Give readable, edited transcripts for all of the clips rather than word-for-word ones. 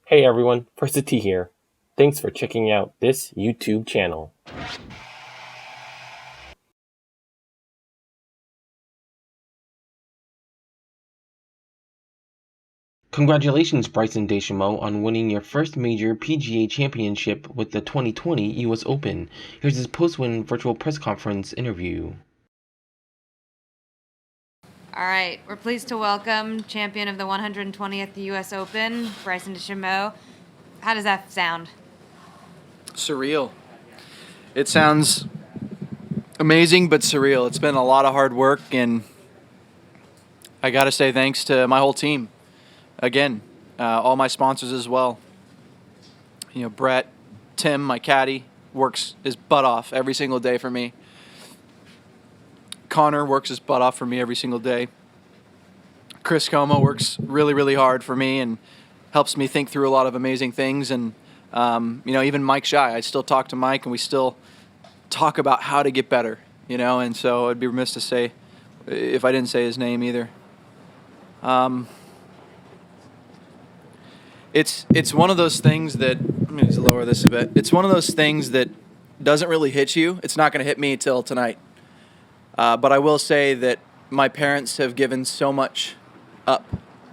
Hey everyone, First T here. Thanks for checking out this YouTube channel. Congratulations, Bryson DeChambeau, on winning your first major PGA championship with the 2020 US Open. Here's his post-win virtual press conference interview. All right, we're pleased to welcome champion of the 120th US Open, Bryson DeChambeau. How does that sound? Surreal. It sounds amazing, but surreal. It's been a lot of hard work, and I got to say thanks to my whole team. Again, all my sponsors as well. You know, Brett, Tim, my caddy, works his butt off every single day for me. Connor works his butt off for me every single day. Chris Como works really, really hard for me and helps me think through a lot of amazing things. And, even Mike Shy, I still talk to Mike and we still talk about how to get better, and so I'd be remiss to say if I didn't say his name either. It's one of those things that, let me just lower this a bit. It's one of those things that doesn't really hit you. It's not going to hit me till tonight. But I will say that my parents have given so much up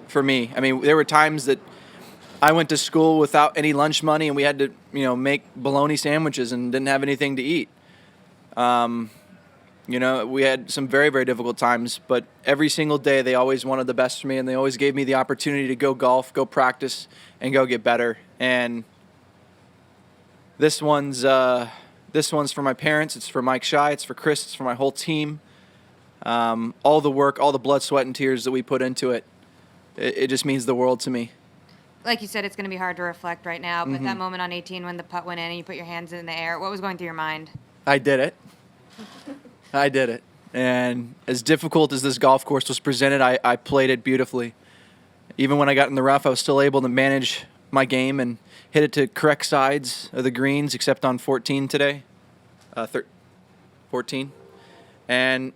for me. I mean, there were times that I went to school without any lunch money and we had to, make bologna sandwiches and didn't have anything to eat. We had some very, very difficult times, but every single day they always wanted the best for me and they always gave me the opportunity to go golf, go practice, and go get better. And this one's for my parents, it's for Mike Shy, it's for Chris, it's for my whole team. All the work, all the blood, sweat, and tears that we put into it, it just means the world to me. Like you said, it's going to be hard to reflect right now, but that moment on 18 when the putt went in and you put your hands in the air, what was going through your mind? I did it. I did it. And as difficult as this golf course was presented, I played it beautifully. Even when I got in the rough, I was still able to manage my game and hit it to correct sides of the greens, except on 14 today. 14. And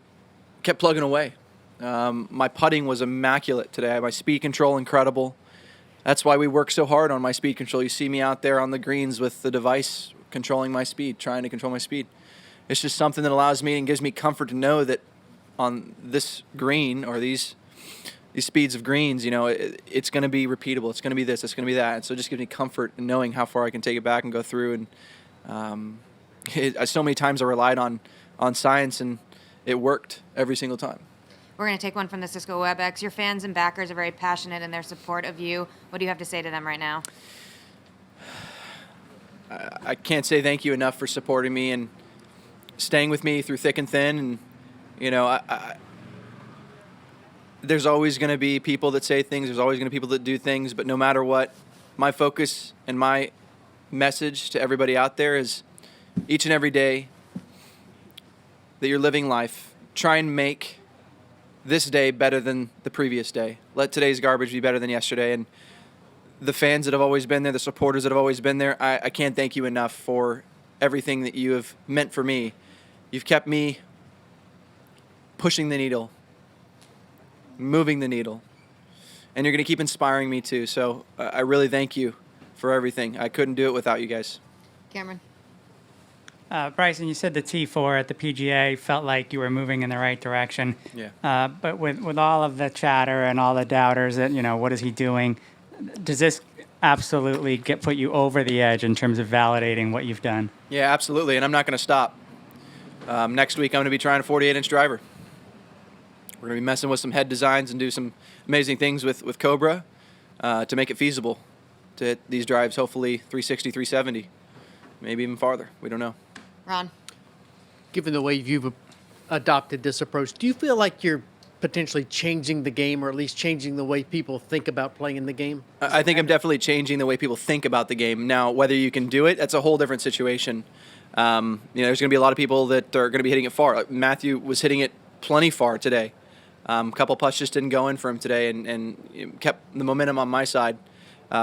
kept plugging away. My putting was immaculate today. My speed control, incredible. That's why we work so hard on my speed control. You see me out there on the greens with the device controlling my speed, trying to control my speed. It's just something that allows me and gives me comfort to know that on this green or these speeds of greens, it's going to be repeatable. It's going to be this. It's going to be that. And so it just gives me comfort in knowing how far I can take it back and go through. And so many times I relied on science, and it worked every single time. We're going to take one from the Cisco WebEx. Your fans and backers are very passionate in their support of you. What do you have to say to them right now? I can't say thank you enough for supporting me and staying with me through thick and thin. And, there's always going to be people that say things. There's always going to be people that do things. But no matter what, my focus and my message to everybody out there is each and every day that you're living life, try and make this day better than the previous day. Let today's garbage be better than yesterday. And the fans that have always been there, the supporters that have always been there, I can't thank you enough for everything that you have meant for me. You've kept me pushing the needle, moving the needle, and you're going to keep inspiring me too. So I really thank you for everything. I couldn't do it without you guys. Cameron? Bryson, you said the T4 at the PGA felt like you were moving in the right direction. Yeah. But with all of the chatter and all the doubters that, what is he doing? Does this absolutely put you over the edge in terms of validating what you've done? Yeah, absolutely. And I'm not going to stop. Next week, I'm going to be trying a 48-inch driver. We're going to be messing with some head designs and do some amazing things with Cobra to make it feasible to hit these drives, hopefully 360, 370, maybe even farther. We don't know. Ron? Given the way you've adopted this approach, do you feel like you're potentially changing the game, or at least changing the way people think about playing in the game? I think I'm definitely changing the way people think about the game. Now, whether you can do it, that's a whole different situation. There's going to be a lot of people that are going to be hitting it far. Matthew was hitting it plenty far today. A couple putts just didn't go in for him today and kept the momentum on my side.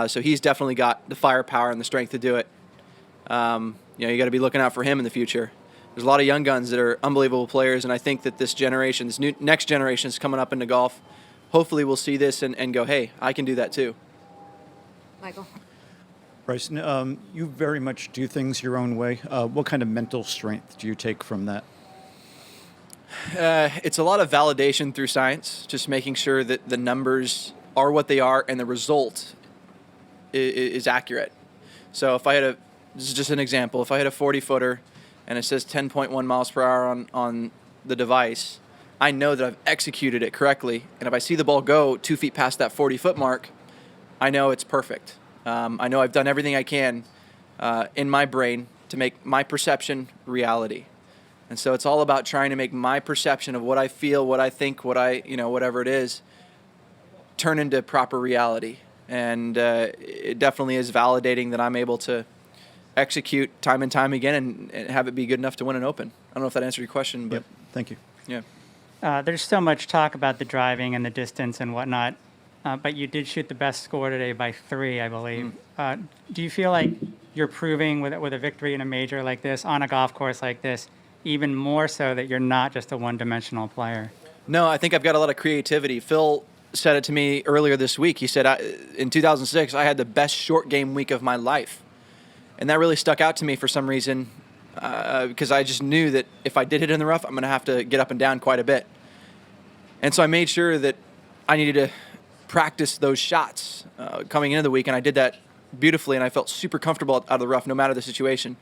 So he's definitely got the firepower and the strength to do it. You got to be looking out for him in the future. There's a lot of young guns that are unbelievable players, and I think that this next generation is coming up into golf. Hopefully we'll see this and go, hey, I can do that too. Michael? Bryson, you very much do things your own way. What kind of mental strength do you take from that? It's a lot of validation through science, just making sure that the numbers are what they are and the result is accurate. So if I had this is just an example, if I hit a 40-footer and it says 10.1 miles per hour on the device, I know that I've executed it correctly. And if I see the ball go 2 feet past that 40-foot mark, I know it's perfect. I know I've done everything I can in my brain to make my perception reality. And so it's all about trying to make my perception of what I feel, what I think, whatever it is, turn into proper reality. And it definitely is validating that I'm able to execute time and time again and have it be good enough to win an Open. I don't know if that answered your question, but Yep. Thank you. yeah. There's so much talk about the driving and the distance and whatnot, but you did shoot the best score today by 3, I believe. Do you feel like you're proving with a victory in a major like this, on a golf course like this, even more so that you're not just a one-dimensional player? No, I think I've got a lot of creativity. Phil said it to me earlier this week. He said, in 2006, I had the best short game week of my life. And that really stuck out to me for some reason, because I just knew that if I did hit in the rough, I'm going to have to get up and down quite a bit. And so I made sure that I needed to practice those shots coming into the week, and I did that beautifully, and I felt super comfortable out of the rough no matter the situation.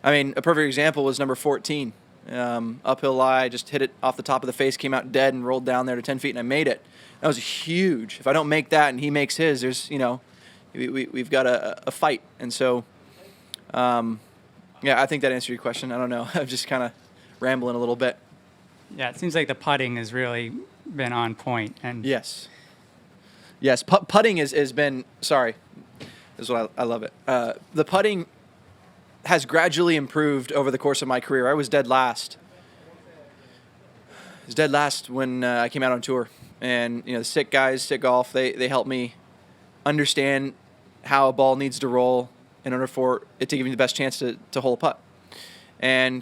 I mean, a perfect example was number 14. Uphill lie, just hit it off the top of the face, came out dead and rolled down there to 10 feet, and I made it. That was huge. If I don't make that and he makes his, there's, we've got a fight. And so, I think that answered your question. I don't know. I'm just kind of rambling a little bit. Yeah, it seems like the putting has really been on point. And Yes. Putting has been, sorry, this is what I love it. The putting has gradually improved over the course of my career. I was dead last. I was dead last when I came out on tour. And, the Sick guys, Sick Golf, they helped me understand how a ball needs to roll in order for it to give me the best chance to hole a putt. And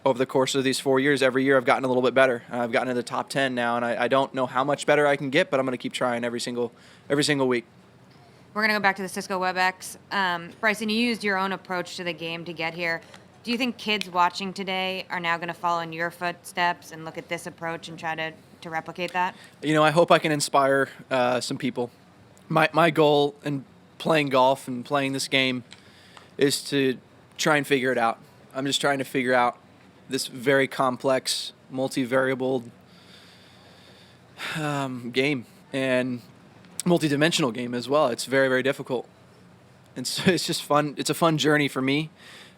over the course of these 4 years, every year I've gotten a little bit better. I've gotten into the top 10 now, and I don't know how much better I can get, but I'm going to keep trying every single week. We're going to go back to the Cisco WebEx. Bryson, you used your own approach to the game to get here. Do you think kids watching today are now going to follow in your footsteps and look at this approach and try to replicate that? I hope I can inspire some people. My goal in playing golf and playing this game is to try and figure it out. I'm just trying to figure out this very complex, multivariable game and multidimensional game as well. It's very, very difficult. And so it's just fun. It's a fun journey for me.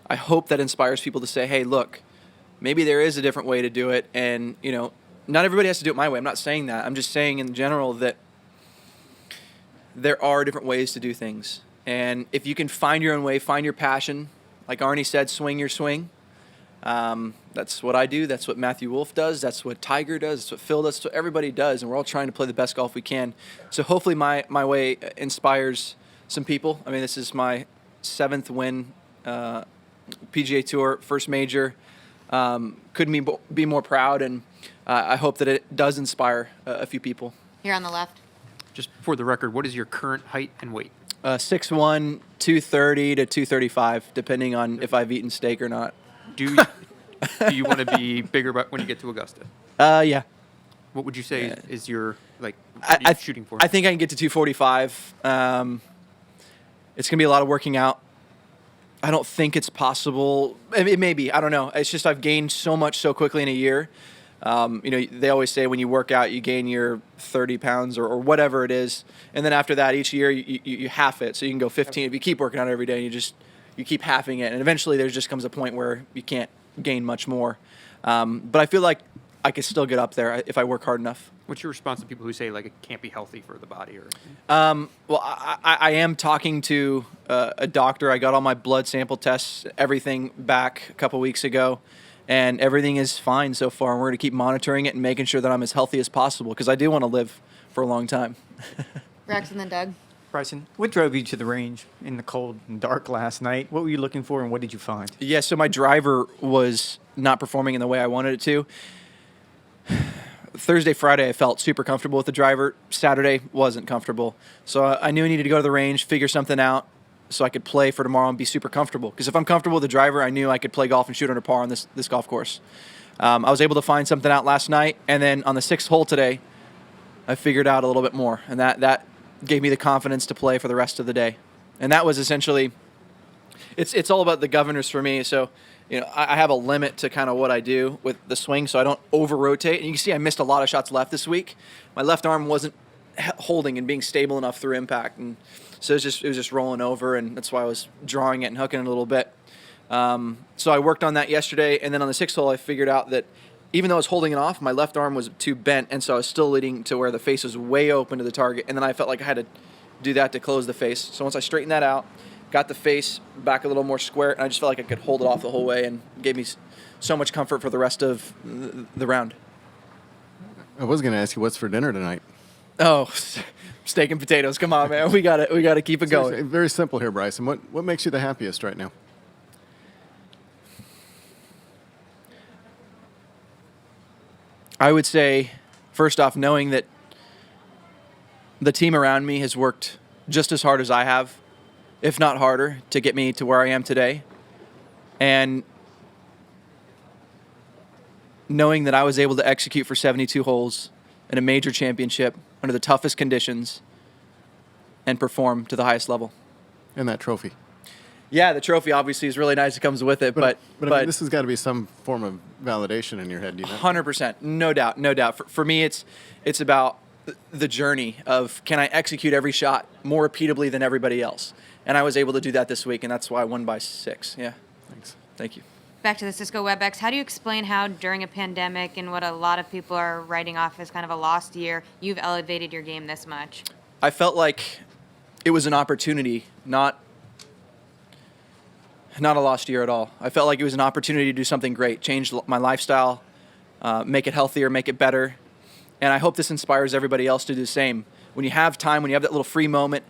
I hope that inspires people to say, hey, look, maybe there is a different way to do it. And, not everybody has to do it my way. I'm not saying that. I'm just saying in general that there are different ways to do things. And if you can find your own way, find your passion, like Arnie said, swing your swing. That's what I do. That's what Matthew Wolff does. That's what Tiger does. That's what Phil does. That's what everybody does. And we're all trying to play the best golf we can. So hopefully my way inspires some people. I mean, this is my 7th win, PGA Tour, first major. Couldn't be more proud. And I hope that it does inspire a few people. Here on the left. Just for the record, what is your current height and weight? 6'1", 230 to 235, depending on if I've eaten steak or not. Do you want to be bigger when you get to Augusta? Yeah. What would you say is your, what I are you shooting for? I think I can get to 245. It's going to be a lot of working out. I don't think it's possible. It may be. I don't know. It's just I've gained so much so quickly in a year. They always say when you work out, you gain your 30 pounds or whatever it is. And then after that, each year, you half it. So you can go 15. If you keep working out every day, you keep halving it. And eventually there just comes a point where you can't gain much more. But I feel like I could still get up there if I work hard enough. What's your response to people who say, it can't be healthy for the body? Well, I am talking to a doctor. I got all my blood sample tests, everything back a couple weeks ago. And everything is fine so far. And we're going to keep monitoring it and making sure that I'm as healthy as possible because I do want to live for a long time. Rex and then Doug. Bryson, what drove you to the range in the cold and dark last night? What were you looking for and what did you find? Yeah, so my driver was not performing in the way I wanted it to. Thursday, Friday, I felt super comfortable with the driver. Saturday, wasn't comfortable. So I knew I needed to go to the range, figure something out. so I could play for tomorrow and be super comfortable. Because if I'm comfortable with the driver, I knew I could play golf and shoot under par on this golf course. I was able to find something out last night, and then on the 6th hole today, I figured out a little bit more, and that gave me the confidence to play for the rest of the day. And that was essentially, it's all about the governors for me. So, I have a limit to kind of what I do with the swing, so I don't over-rotate. And you can see I missed a lot of shots left this week. My left arm wasn't holding and being stable enough through impact, and so it was just rolling over, and that's why I was drawing it and hooking it a little bit. So I worked on that yesterday, and then on the 6th hole, I figured out that even though I was holding it off, my left arm was too bent, and so I was still leading to where the face was way open to the target, and then I felt like I had to do that to close the face. So once I straightened that out, got the face back a little more square, and I just felt like I could hold it off the whole way, and gave me so much comfort for the rest of the round. I was going to ask you what's for dinner tonight. Oh, steak and potatoes. Come on, man. We got to keep it going. Seriously, very simple here, Bryson. What makes you the happiest right now? I would say, first off, knowing that the team around me has worked just as hard as I have, if not harder, to get me to where I am today. And knowing that I was able to execute for 72 holes in a major championship under the toughest conditions and perform to the highest level. And that trophy. Yeah, the trophy obviously is really nice. It comes with it, but I mean, this has got to be some form of validation in your head, do you know? 100%, no doubt. For me, it's about the journey of, can I execute every shot more repeatably than everybody else? And I was able to do that this week, and that's why I won by 6. Yeah. Thanks. Thank you. Back to the Cisco WebEx, how do you explain how during a pandemic and what a lot of people are writing off as kind of a lost year, you've elevated your game this much? I felt like it was an opportunity, not a lost year at all. I felt like it was an opportunity to do something great, change my lifestyle, make it healthier, make it better. And I hope this inspires everybody else to do the same. When you have time, when you have that little free moment,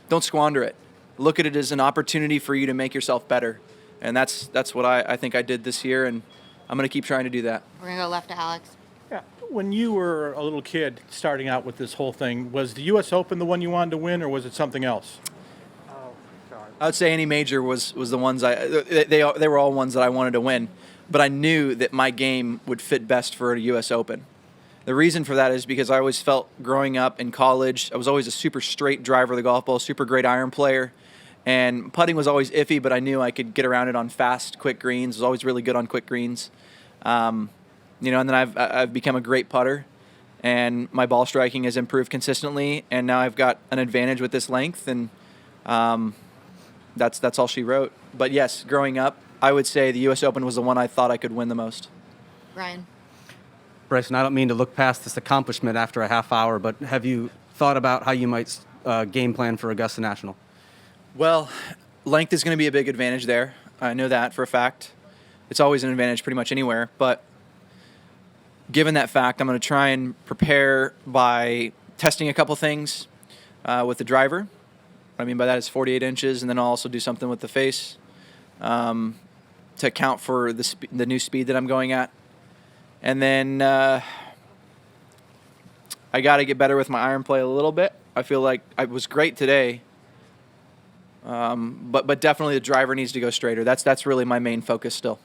don't squander it. Look at it as an opportunity for you to make yourself better. And that's what I think I did this year, and I'm going to keep trying to do that. We're going to go left to Alex. Yeah. When you were a little kid starting out with this whole thing, was the U.S. Open the one you wanted to win, or was it something else? I would say any major was the ones they were all ones that I wanted to win, but I knew that my game would fit best for a U.S. Open. The reason for that is because I always felt growing up in college, I was always a super straight driver of the golf ball, super great iron player, and putting was always iffy, but I knew I could get around it on fast, quick greens. I was always really good on quick greens, and then I've become a great putter, and my ball striking has improved consistently, and now I've got an advantage with this length, and that's all she wrote. But yes, growing up, I would say the U.S. Open was the one I thought I could win the most. Ryan. Bryson, I don't mean to look past this accomplishment after a half hour, but have you thought about how you might game plan for Augusta National? Well, length is going to be a big advantage there. I know that for a fact. It's always an advantage pretty much anywhere. But given that fact, I'm going to try and prepare by testing a couple things with the driver. What I mean by that is 48 inches, and then I'll also do something with the face to account for the new speed that I'm going at. And then I got to get better with my iron play a little bit. I feel like I was great today, but definitely the driver needs to go straighter. That's really my main focus still.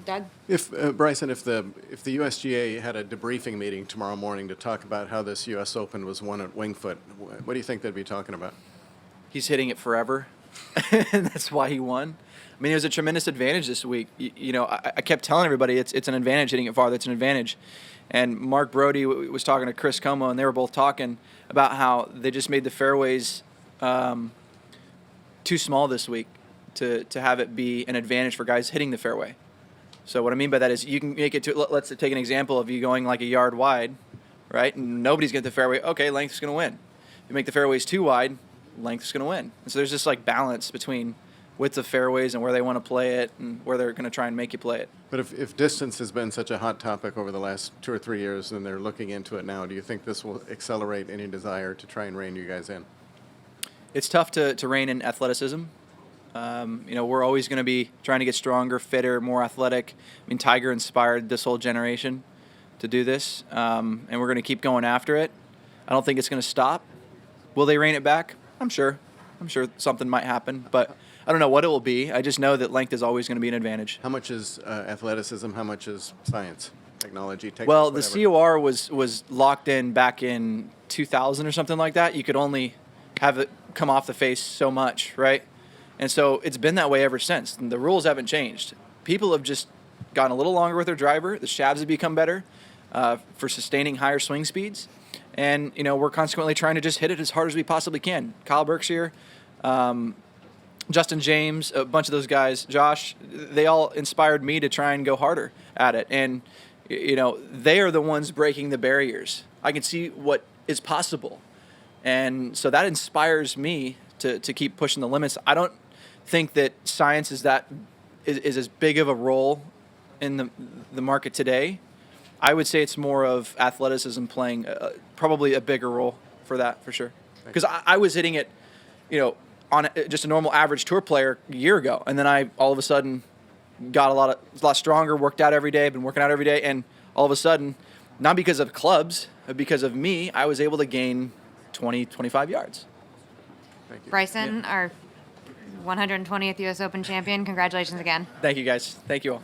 Doug? If Bryson, if the USGA had a debriefing meeting tomorrow morning to talk about how this U.S. Open was won at Winged Foot, what do you think they'd be talking about? He's hitting it forever, and that's why he won. I mean, it was a tremendous advantage this week. I kept telling everybody it's an advantage hitting it farther. It's an advantage. And Mark Brody was talking to Chris Como, and they were both talking about how they just made the fairways too small this week to have it be an advantage for guys hitting the fairway. So what I mean by that is you can make it to, let's take an example of you going like a yard wide, right? And nobody's getting the fairway. Okay, length is going to win. You make the fairways too wide, length is going to win. And so there's this like balance between width of fairways and where they want to play it and where they're going to try and make you play it. But if distance has been such a hot topic over the last 2 or 3 years and they're looking into it now, do you think this will accelerate any desire to try and rein you guys in? It's tough to rein in athleticism. We're always going to be trying to get stronger, fitter, more athletic. I mean, Tiger inspired this whole generation to do this, and we're going to keep going after it. I don't think it's going to stop. Will they rein it back? I'm sure. I'm sure something might happen, but I don't know what it will be. I just know that length is always going to be an advantage. How much is athleticism? How much is science, technology, technique? Well, the whatever? COR was locked in back in 2000 or something like that. You could only have it come off the face so much, right? And so it's been that way ever since. And the rules haven't changed. People have just gotten a little longer with their driver. The shafts have become better for sustaining higher swing speeds. And, we're consequently trying to just hit it as hard as we possibly can. Kyle Berkshire, Justin James, a bunch of those guys, Josh, they all inspired me to try and go harder at it. And, they are the ones breaking the barriers. I can see what is possible. And so that inspires me to keep pushing the limits. I don't think that science is as big of a role in the market today. I would say it's more of athleticism playing probably a bigger role for that, for sure. Because I was hitting it, on just a normal average tour player a year ago, and then I all of a sudden got a lot stronger, worked out every day, been working out every day, and all of a sudden, not because of clubs, but because of me, I was able to gain 20, 25 yards. Thank you. Bryson, our 120th U.S. Open champion, congratulations again. Thank you, guys. Thank you all.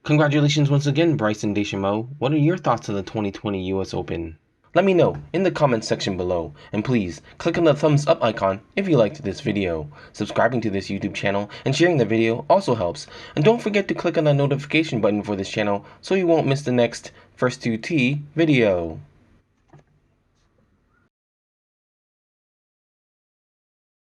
Congratulations once again, Bryson DeChambeau. What are your thoughts on the 2020 U.S. Open? Let me know in the comments section below, and please click on the thumbs up icon if you liked this video. Subscribing to this YouTube channel and sharing the video also helps, and don't forget to click on the notification button for this channel so you won't miss the next First 2T video.